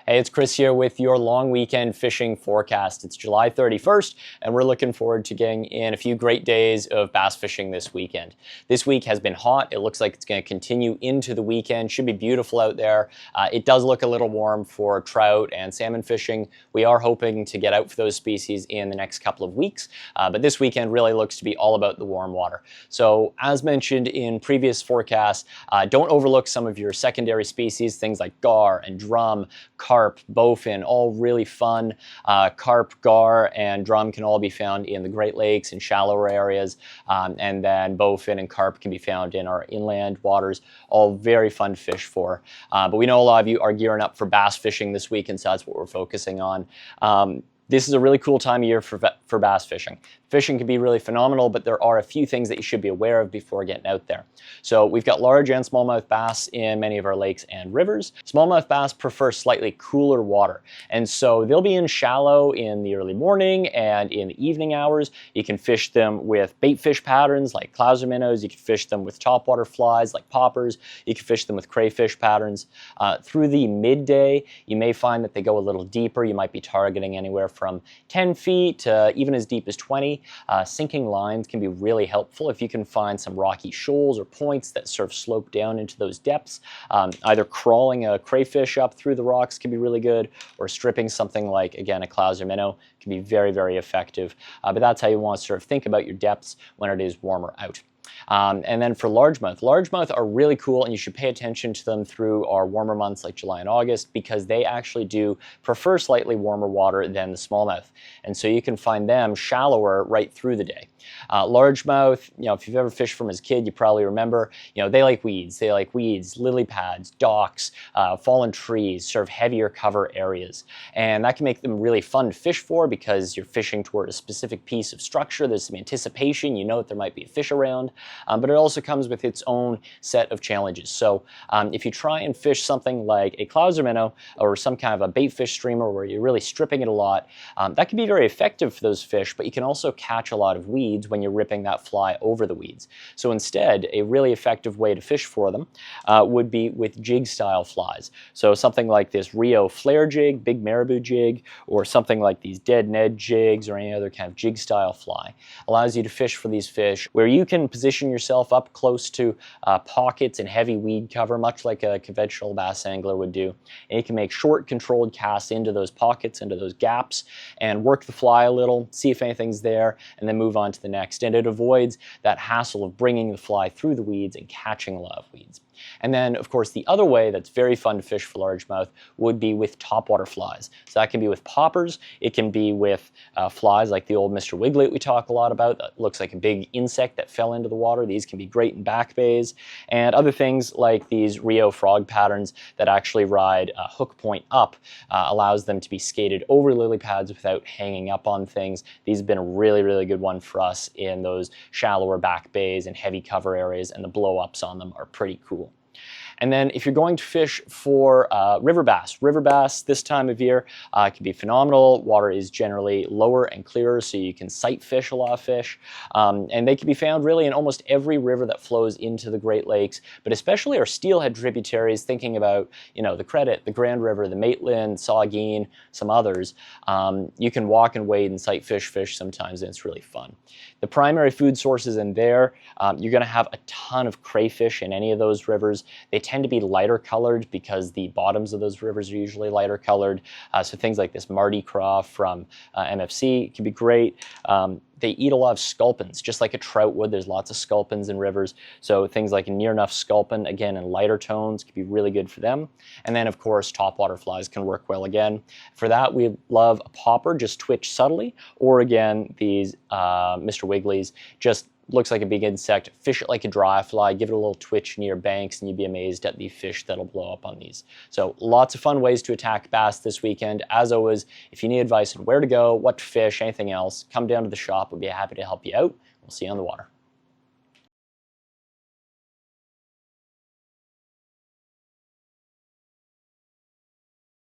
Hey, it's Chris here with your long weekend fishing forecast. It's July 31st, and we're looking forward to getting in a few great days of bass fishing this weekend. This week has been hot. It looks like it's going to continue into the weekend. Should be beautiful out there. It does look a little warm for trout and salmon fishing. We are hoping to get out for those species in the next couple of weeks, but this weekend really looks to be all about the warm water. So as mentioned in previous forecasts, don't overlook some of your secondary species, things like gar and drum, carp, bowfin, all really fun. Carp, gar, and drum can all be found in the Great Lakes and shallower areas, and then bowfin and carp can be found in our inland waters, all very fun to fish for. But we know a lot of you are gearing up for bass fishing this week, and so that's what we're focusing on. This is a really cool time of year for bass fishing. Fishing can be really phenomenal, but there are a few things that you should be aware of before getting out there. So we've got large and smallmouth bass in many of our lakes and rivers. Smallmouth bass prefer slightly cooler water, and so they'll be in shallow in the early morning and in the evening hours. You can fish them with bait fish patterns like clouser minnows. You can fish them with topwater flies like poppers. You can fish them with crayfish patterns. Through the midday, you may find that they go a little deeper. You might be targeting anywhere from 10 feet to even as deep as 20. Sinking lines can be really helpful if you can find some rocky shoals or points that sort of slope down into those depths. Either crawling a crayfish up through the rocks can be really good, or stripping something like, again, a clouser minnow can be very, very effective. But that's how you want to sort of think about your depths when it is warmer out. And then for largemouth, largemouth are really cool, and you should pay attention to them through our warmer months like July and August, because they actually do prefer slightly warmer water than the smallmouth. And so you can find them shallower right through the day. Largemouth, if you've ever fished from as a kid, you probably remember, they like weeds. They like weeds, lily pads, docks, fallen trees, sort of heavier cover areas. And that can make them really fun to fish for because you're fishing toward a specific piece of structure. There's some anticipation. You know that there might be a fish around. But it also comes with its own set of challenges. So if you try and fish something like a clouser minnow or some kind of a bait fish streamer where you're really stripping it a lot, that can be very effective for those fish, but you can also catch a lot of weeds when you're ripping that fly over the weeds. So instead, a really effective way to fish for them would be with jig style flies. So something like this Rio flare jig, big marabou jig, or something like these dead Ned jigs or any other kind of jig style fly allows you to fish for these fish where you can position yourself up close to pockets and heavy weed cover, much like a conventional bass angler would do. And you can make short controlled casts into those pockets, into those gaps, and work the fly a little, see if anything's there, and then move on to the next. And it avoids that hassle of bringing the fly through the weeds and catching a lot of weeds. And then, of course, the other way that's very fun to fish for largemouth would be with topwater flies. So that can be with poppers. It can be with flies like the old Mr. Wiggly we talk a lot about. That looks like a big insect that fell into the water. These can be great in back bays. And other things like these Rio frog patterns that actually ride a hook point up allows them to be skated over lily pads without hanging up on things. These have been a really, really good one for us in those shallower back bays and heavy cover areas, and the blow-ups on them are pretty cool. And then if you're going to fish for river bass this time of year can be phenomenal. Water is generally lower and clearer, so you can sight fish a lot of fish. And they can be found really in almost every river that flows into the Great Lakes, but especially our steelhead tributaries, thinking about the Credit, the Grand River, the Maitland, Saugeen, some others. You can walk and wade and sight fish sometimes, and it's really fun. The primary food sources in there, you're going to have a ton of crayfish in any of those rivers. They tend to be lighter colored because the bottoms of those rivers are usually lighter colored. So things like this Mardi Gras from MFC can be great. They eat a lot of sculpins, just like a trout would. There's lots of sculpins in rivers. So things like a near enough sculpin, again, in lighter tones, can be really good for them. And then, of course, topwater flies can work well again. For that, we love a popper, just twitch subtly, or again, these Mr. Wigglies, just looks like a big insect. Fish it like a dry fly, give it a little twitch near banks, and you'd be amazed at the fish that'll blow up on these. So lots of fun ways to attack bass this weekend. As always, if you need advice on where to go, what to fish, anything else, come down to the shop. We'll be happy to help you out. We'll see you on the water.